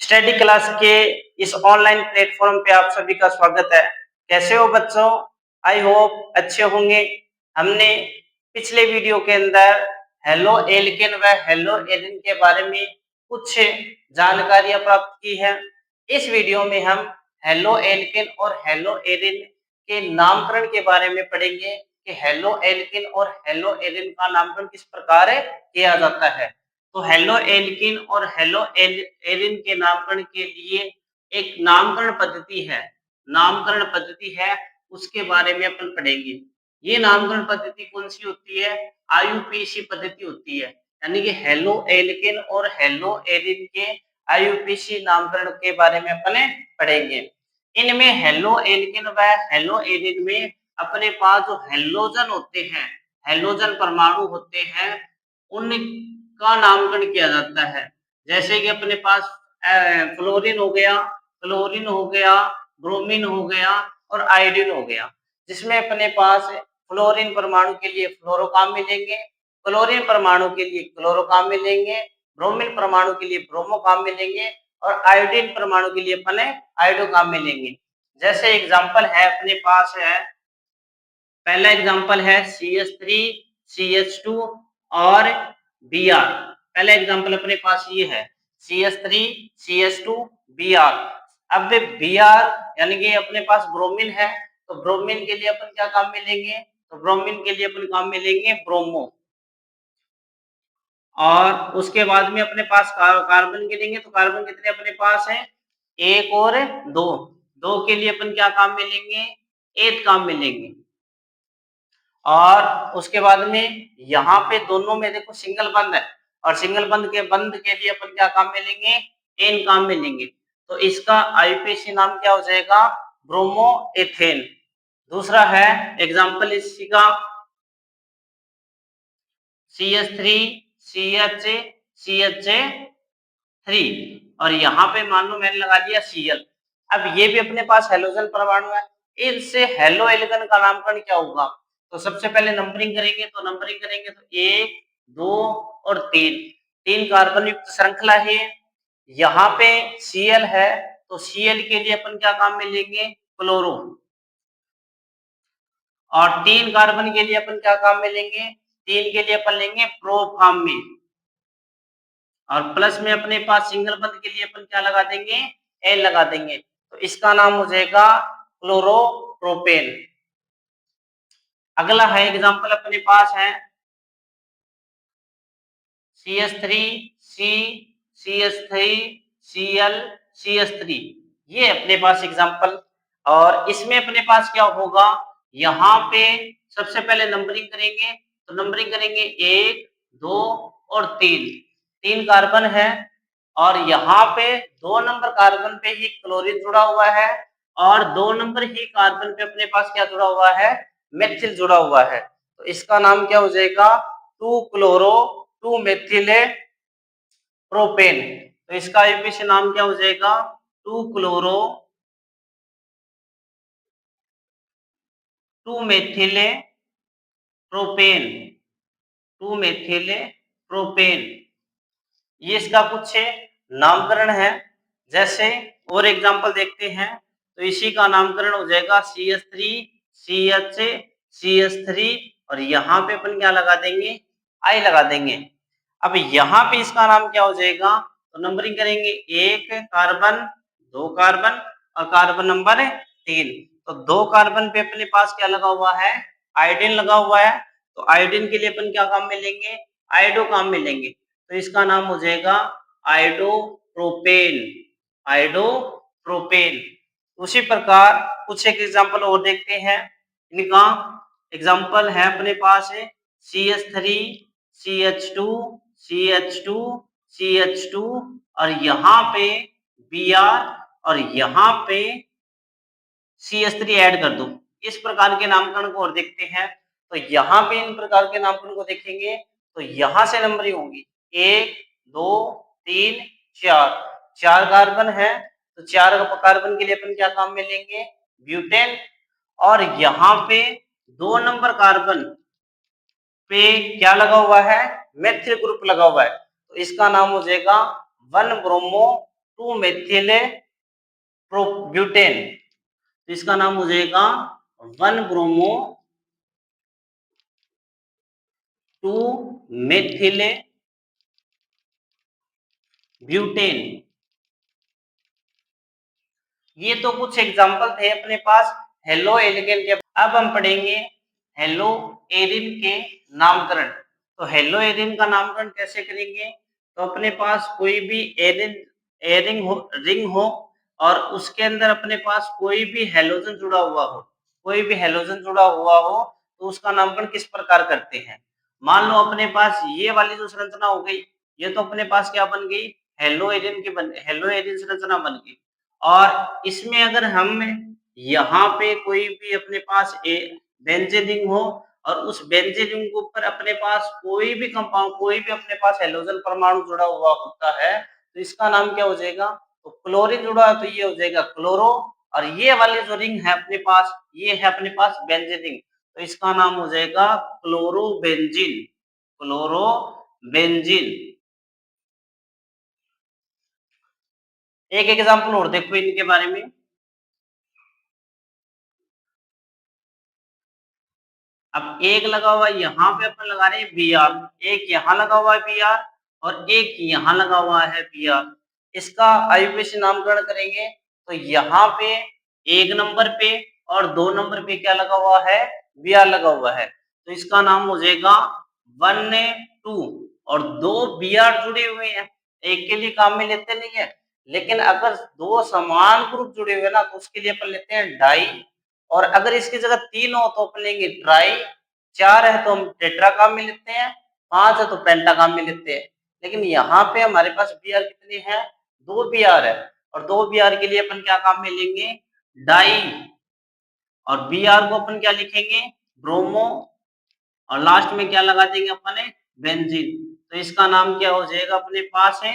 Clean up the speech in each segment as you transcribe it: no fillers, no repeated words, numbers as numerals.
Study class के इस online platform पे आप सभी का स्वागत है। कैसे हो बच्चों? आई होप अच्छे होंगे। हमने पिछले वीडियो के अंदर हेलो एल्केन व हेलो एरिन के बारे में कुछ जानकारियां प्राप्त की है। इस वीडियो में हम हेलो एल्केन और हेलो एरिन के नामकरण के बारे में पढ़ेंगे कि हेलो एल्केन और हेलो एरिन का नामकरण किस प्रकार किया जाता है। तो हेलो एल्किन और हेलो एरिन के नामकरण के लिए एक नामकरण पद्धति है, उसके बारे में अपन पढ़ेंगे। ये नामकरण पद्धति कौन सी होती है? आईयूपीएसी पद्धति होती है। यानी कि हेलो एल्किन और हेलो एरिन के आईयूपीएसी नामकरण के बारे में अपन पढ़ेंगे। इनमें हेलो एल्किन व हेलो एरिन में अपने पास जो हेलोजन होते हैं, हेलोजन परमाणु होते हैं, उनका नामकरण किया जाता है। जैसे कि अपने पास फ्लोरीन हो गया, ब्रोमीन हो गया और आयोडीन हो गया। जिसमें अपने पास फ्लोरीन परमाणु के लिए फ्लोरोकार्ब मिलेंगे, क्लोरीन परमाणु के लिए क्लोरोकार्ब मिलेंगे, ब्रोमीन परमाणु के लिए ब्रोमोकार्ब मिलेंगे और आयोडीन परमाणु के लिए अपने आयोडोकार्ब मिलेंगे। जैसे एग्जांपल है अपने पास है, पहला एग्जांपल है CH3, CH2 और Br। पहला एग्जांपल अपने पास ये है CH3, CH2, Br। अब Br यानी कि अपने पास ब्रोमीन है, तो ब्रोमीन के लिए अपन क्या काम में लेंगे? तो ब्रोमीन के लिए अपन काम में लेंगे ब्रोमो। और उसके बाद में अपने पास कार्बन के लेंगे, तो कार्बन कितने अपने पास है? एक और दो। दो के लिए अपन क्या काम में लेंगे? एक काम में लेंगे। और उसके बाद में यहाँ पे दोनों में देखो सिंगल बंद है, और सिंगल बंद के लिए अपन क्या काम में लेंगे? एन काम में लेंगे। तो इसका आईयूपीएसी नाम क्या हो जाएगा? Bromo ethane. दूसरा है एग्जांपल इसी का CH3, CH, CH3 और यहाँ पे मान लो मैंने लगा दिया Cl। अब ये भी अपने पास हेलोजन परमाणु है, इनसे हेलो एल्केन का नामकरण क्या होगा? तो सबसे पहले नंबरिंग करेंगे, तो 1, 2 और 3 कार्बन युक्त श्रृंखला है। यहाँ पे Cl है, तो Cl के लिए अपन क्या काम में लेंगे? क्लोरो। और 3 कार्बन के लिए अपन क्या काम में लेंगे? 3 के लिए अपन लेंगे प्रो काम में। और प्लस में अपने पास सिंगल बंद के लिए अपन क्या लगा देंगे? एल लगा देंगे। तो इसका नाम हो जाएगा क्लोरोप्रोपेन। अगला है एग्जांपल अपने पास है CH3, C, CH3, Cl, CH3। ये अपने पास एग्जांपल। और इसमें अपने पास क्या होगा? यहाँ पे सबसे पहले नंबरिंग करेंगे, तो नंबरिंग करेंगे 1, 2 और 3 कार्बन है। और यहाँ पे 2 नंबर कार्बन पे ही क्लोरीन जुड़ा हुआ है, और 2 नंबर ही कार्बन पे अपने पास क्या जुड़ा हुआ है? मेथिल जुड़ा हुआ है। तो इसका नाम क्या हो जाएगा? 2 क्लोरो 2 मेथिले प्रोपेन। तो इसका आईयूपीएसी नाम क्या हो जाएगा? 2 क्लोरो 2 मेथिले प्रोपेन। 2 मेथिले प्रोपेन। ये इसका कुछ नामकरण है। जैसे और एग्जांपल देखते हैं, तो इसी का नामकरण हो जाएगा CH3, CH, CH3 और यहाँ पे अपन क्या लगा देंगे? आई लगा देंगे। अब यहाँ पे इसका नाम क्या हो जाएगा? तो नंबरिंग करेंगे 1 कार्बन, 2 कार्बन और कार्बन नंबर 3। तो 2 कार्बन पे अपने पास क्या लगा हुआ है? आयोडीन लगा हुआ है। तो आयोडीन के लिए अपन क्या काम में लेंगे? आयोडो काम में लेंगे। तो इसका नाम हो जाएगा आयोडोप्रोपेन। आयोडोप्रोपेन। उसी प्रकार कुछ एक एग्जांपल और देखते हैं। इनका एग्जांपल है अपने पास है CH3, CH2, CH2, CH2 और यहाँ पे Br और यहाँ पे CH3 ऐड कर दो। इस प्रकार के नामकरण को और देखते हैं। तो यहाँ पे इन प्रकार के नामकरण को देखेंगे, तो यहाँ से नंबरिंग होगी 1, 2, 3, 4 कार्बन है। तो 4 कार्बन के लिए अपन क्या काम में लेंगे? ब्यूटेन। और यहाँ पे 2 नंबर कार्बन पे क्या लगा हुआ है? मेथिल ग्रुप लगा हुआ है। तो इसका नाम हो जाएगा 1 ब्रोमो 2 मेथिल ब्यूटेन, तो इसका नाम हो जाएगा 1 ब्रोमो 2 मेथिल ब्यूटेन। ये तो कुछ एग्जाम्पल थे अपने पास हेलो एरिन के। अब हम पढ़ेंगे हेलो एरिन के नामकरण। तो हेलो एरिन का नामकरण कैसे करेंगे? तो अपने पास कोई भी रिंग हो और उसके अंदर अपने पास कोई भी हेलोजन जुड़ा हुआ हो, तो उसका नामकरण किस प्रकार करते हैं? मान लो अपने पास ये वाली जो संरचना हो गई, ये तो अपने पास क्या बन गई? हेलो एरिन संरचना बन गई। और इसमें अगर हम यहाँ पे कोई भी अपने पास बेंजीन रिंग हो और उस बेंजीन रिंग के ऊपर अपने पास कोई भी कंपाउंड, कोई भी अपने पास हेलोजन परमाणु जुड़ा हुआ होता है, तो इसका नाम क्या हो जाएगा? तो क्लोरीन जुड़ा है तो ये हो जाएगा क्लोरो। और ये वाली जो रिंग है अपने पास, ये है अपने पास बेंजीन रिंग, तो इसका नाम हो जाएगा क्लोरोबेंजीन। एक एग्जांपल और देखो इनके बारे में। अब एक लगा हुआ है यहाँ पे अपन लगा रहे हैं Br, एक यहाँ लगा हुआ है Br और एक यहाँ लगा हुआ है Br। इसका आयुपेश नामकरण करेंगे तो यहाँ पे 1 नंबर पे और 2 नंबर पे क्या लगा हुआ है? Br लगा हुआ है, तो इसका नाम हो जाएगा 1 2। और 2 Br जुड़े हुए हैं, एक के लिए काम में लेते नहीं है, लेकिन अगर 2 समान ग्रुप जुड़े हुए ना तो उसके लिए अपन लेते हैं डाई। और अगर इसकी जगह 3 हो तो अपन लेंगे ट्राई, 4 है तो हम टेट्रा काम में लेते हैं, 5 है तो पेंटा काम में लेते हैं। लेकिन यहाँ पे हमारे पास Br कितने हैं? 2 Br है, और 2 Br के लिए अपन क्या काम में लेंगे? डाई। और Br को अपन क्या लिखेंगे? ब्रोमो। और लास्ट में क्या लगा देंगे अपन? बेंजीन। तो इसका नाम क्या हो जाएगा अपने पास है?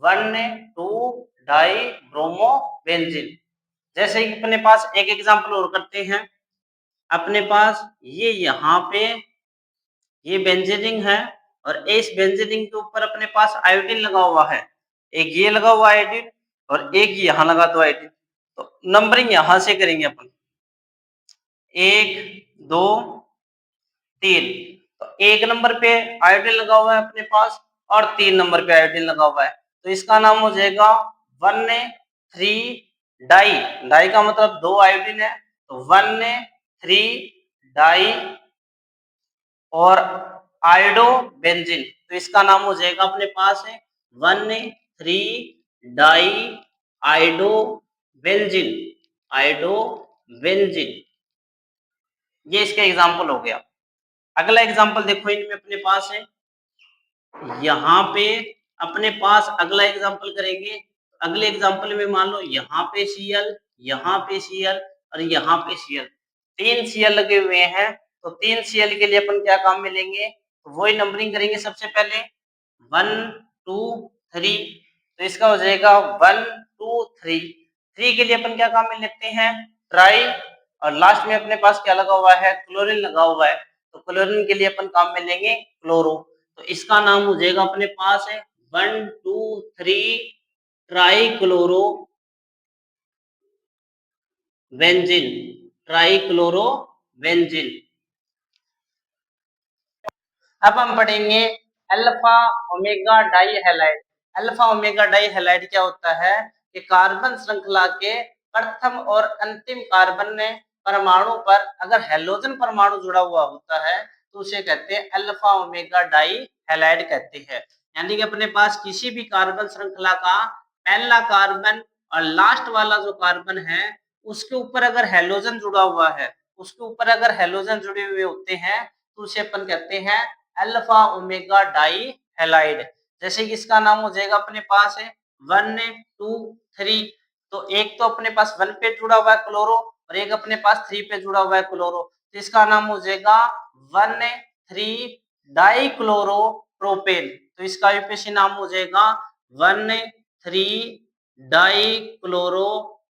1 2 डाई ब्रोमो बेंजीन। जैसे कि अपने पास एक एग्जांपल और करते हैं। अपने पास ये यहाँ पे ये बेंजीन रिंग है और इस बेंजीन रिंग के ऊपर अपने पास आयोडीन लगा हुआ है, एक ये लगा हुआ आयोडीन और एक यहाँ लगा दो आयोडीन। तो नंबरिंग यहाँ से करेंगे अपन 1 2 3। तो 1 नंबर पे आयोडीन लगा हुआ है अपने पास और 3 नंबर पे आयोडीन लगा हुआ है, तो इसका नाम हो जाएगा 1 3 डाई। डाई का मतलब 2 आयोडीन है, तो 1 3 डाई और आयोडो बेंजीन, तो इसका नाम हो जाएगा अपने पास है 1 3 डाई आयोडो बेंजीन। ये इसका एग्जांपल हो गया। अगला एग्जांपल देखो इनमें अपने पास है, यहाँ पे अपने पास अगला एग्जांपल करेंगे। अगले एग्जांपल में मान लो यहाँ पे Cl, यहाँ पे Cl और यहाँ पे Cl, 3 Cl लगे हुए हैं, तो 3 Cl के लिए अपन क्या काम में लेंगे? तो वही नंबरिंग करेंगे सबसे पहले 1 2 3, तो इसका हो जाएगा 1 2 3। 3 के लिए अपन क्या काम में लेते हैं? ट्राई। और लास्ट में अपने पास क्या लगा हुआ है? क्लोरीन लगा हुआ है, तो क्लोरीन के लिए अपन काम में लेंगे क्लोरो। तो इसका नाम हो जाएगा अपने पास है 1 2 3 ट्राई क्लोरो बेंजीन। अब हम पढ़ेंगे alpha omega die halide. Alpha omega die halide क्या होता है? कि कार्बन श्रृंखला के प्रथम और अंतिम कार्बन परमाणु पर अगर हेलोजन परमाणु जुड़ा हुआ होता है तो उसे कहते हैं अल्फा ओमेगा डाई हैलाइड कहते हैं। यानी कि अपने पास किसी भी कार्बन श्रृंखला का पहला कार्बन और लास्ट वाला जो कार्बन है उसके ऊपर अगर हेलोजन जुड़ा हुआ है, उसके ऊपर अगर हेलोजन जुड़े हुए होते हैं तो उसे अपन कहते हैं अल्फा ओमेगा डाई हैलाइड। जैसे कि इसका नाम हो जाएगा अपने पास है 1 2 3, तो एक तो अपने पास 1 पे जुड़ा हुआ है क्लोरो और एक अपने पास 3 पे जुड़ा हुआ है क्लोरो, तो इसका नाम हो जाएगा 1 3 डाई क्लोरो प्रोपेन। तो इसका यूपीएससी नाम हो जाएगा 1 3 डाई क्लोरो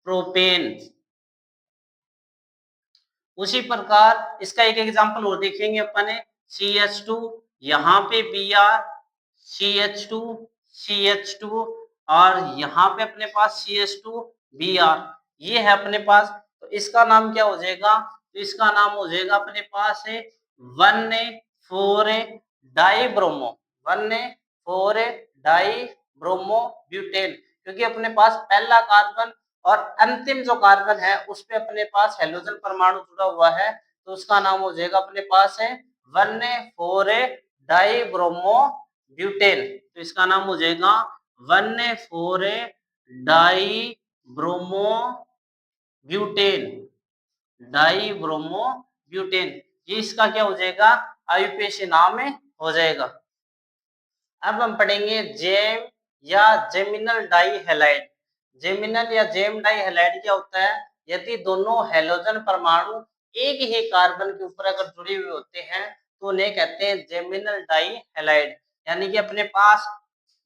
प्रोपेन। उसी प्रकार इसका एक एग्जांपल और देखेंगे अपन CH2, यहाँ पे Br CH2 CH2 और यहाँ पे अपने पास CH2Br, ये है अपने पास। तो इसका नाम क्या हो जाएगा? तो इसका नाम हो जाएगा अपने पास है 1,4 डाइब्रोमो, 1,4 डाइब्रोमोब्यूटेन, क्योंकि अपने पास पहला कार्बन और अंतिम जो कार्बन है उस पे अपने पास हेलोजन परमाणु जुड़ा हुआ है, तो उसका नाम हो जाएगा अपने पास है 1,4 डाइब्रोमोब्यूटेन। तो इसका नाम हो जाएगा 1,4 डाइब्रोमोब्यूटेन, डाइब्रोमोब्यूटेन। ये इसका क्या हो जाएगा? आयुपेशीय नाम हो जाएगा। अब हम पढ़ेंगे जेम या जेमिनल डाई हैलाइड। जेमिनल या जेम डाई हैलाइड क्या होता है? यदि दोनों हैलोजन परमाणु एक ही कार्बन के ऊपर अगर जुड़े हुए होते हैं तो उन्हें कहते हैं जेमिनल डाई हैलाइड। यानी कि अपने पास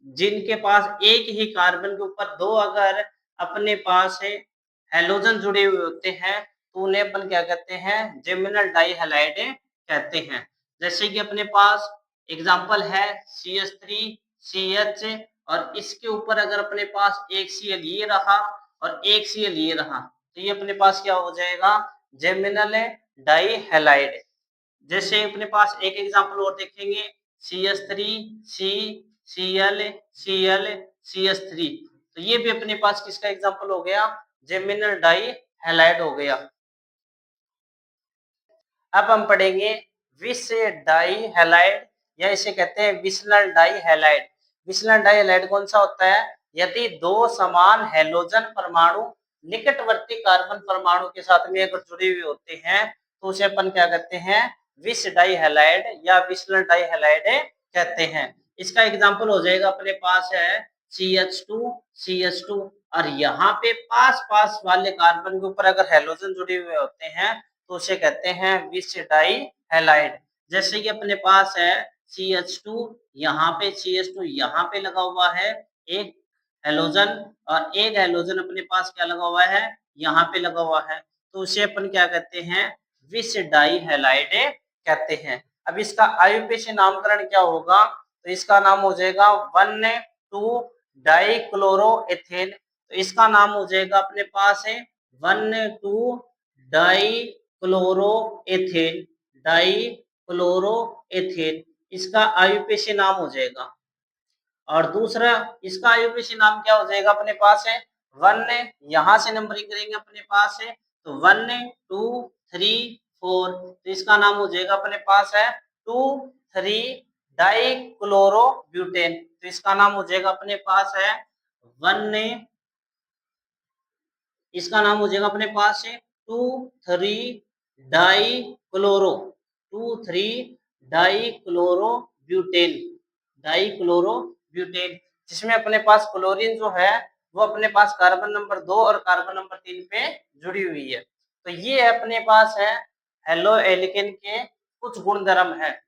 जिनके पास एक ही कार्बन के ऊपर दो अगर अपने पास है हैलोजन जुड़े हुए होते हैं तो उन्हें अपन क्या कहते हैं? जेमिनल डाई हैलाइड कहते हैं। जैसे कि अपने पास एग्जाम्पल है CH3 CH, और इसके ऊपर अगर अपने पास एक Cl ये रहा और एक Cl ये रहा तो ये अपने पास क्या हो जाएगा? Geminal di halide. जैसे अपने पास एक एग्जाम्पल और देखेंगे CH3 C Cl Cl CH3, तो ये भी अपने पास किसका एग्जाम्पल हो गया? जेमिनल डाई हैलाइड हो गया। अब हम पढ़ेंगे विस डाई हैलाइड, या इसे कहते हैं vicinal di halide. Vicinal di halide कौन सा होता है? यदि दो समान हैलोजन परमाणु निकटवर्ती कार्बन परमाणु के साथ में अगर जुड़े हुए होते हैं तो उसे अपन क्या कहते हैं? विस डाई हैलाइड या विसनल डाई हैलाइड कहते हैं। इसका एग्जाम्पल हो जाएगा अपने पास है CH2 CH2, और यहाँ पे पास पास वाले कार्बन के ऊपर अगर हैलोजन जुड़े हुए होते हैं तो उसे कहते हैं विस डाई हैलाइड। जैसे कि अपने पास है CH2, यहाँ पे CH2 यहाँ पे लगा हुआ है एक हैलोजन, और एक हैलोजन अपने पास क्या लगा हुआ है? यहाँ पे लगा हुआ है, तो उसे अपन क्या कहते हैं? विस डाई हैलाइड कहते हैं। अब इसका आयुपेशीय नामकरण क्या होगा? तो इसका नाम हो जाएगा 1,2 डाइक्लोरोएथेन। तो इसका नाम हो जाएगा अपने पास है 1,2 डाइक्लोरोएथेन, डाइक्लोरोएथेन इसका आयुपेशीय नाम हो जाएगा। और दूसरा इसका आयुपेशीय नाम क्या हो जाएगा? अपने पास है 1, यहाँ से नंबरिंग करेंगे अपने पास है तो 1 2 3 4, तो इसका नाम हो जाएगा अपने पास है 2 3 डाइक्लोरोब्यूटेन। तो इसका नाम हो जाएगा अपने पास है 1, इसका नाम हो जाएगा अपने पास है 2 3 डाइक्लोरो, 2 3 डाइक्लोरोब्यूटेन, डाइक्लोरोब्यूटेन, जिसमें अपने पास क्लोरीन जो है वो अपने पास कार्बन नंबर 2 और कार्बन नंबर 3 पे जुड़ी हुई है। तो ये अपने पास है हेलो एल्केन के कुछ गुणधर्म है।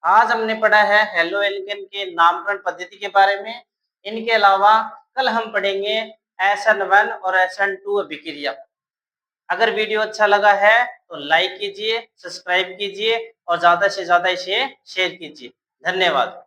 आज हमने पढ़ा है हेलो एल्केन के नामकरण पद्धति के बारे में। इनके अलावा कल हम पढ़ेंगे SN1 और SN2 अभिक्रिया। अगर वीडियो अच्छा लगा है तो लाइक कीजिए, सब्सक्राइब कीजिए और ज्यादा से ज्यादा इसे शेयर कीजिए। धन्यवाद।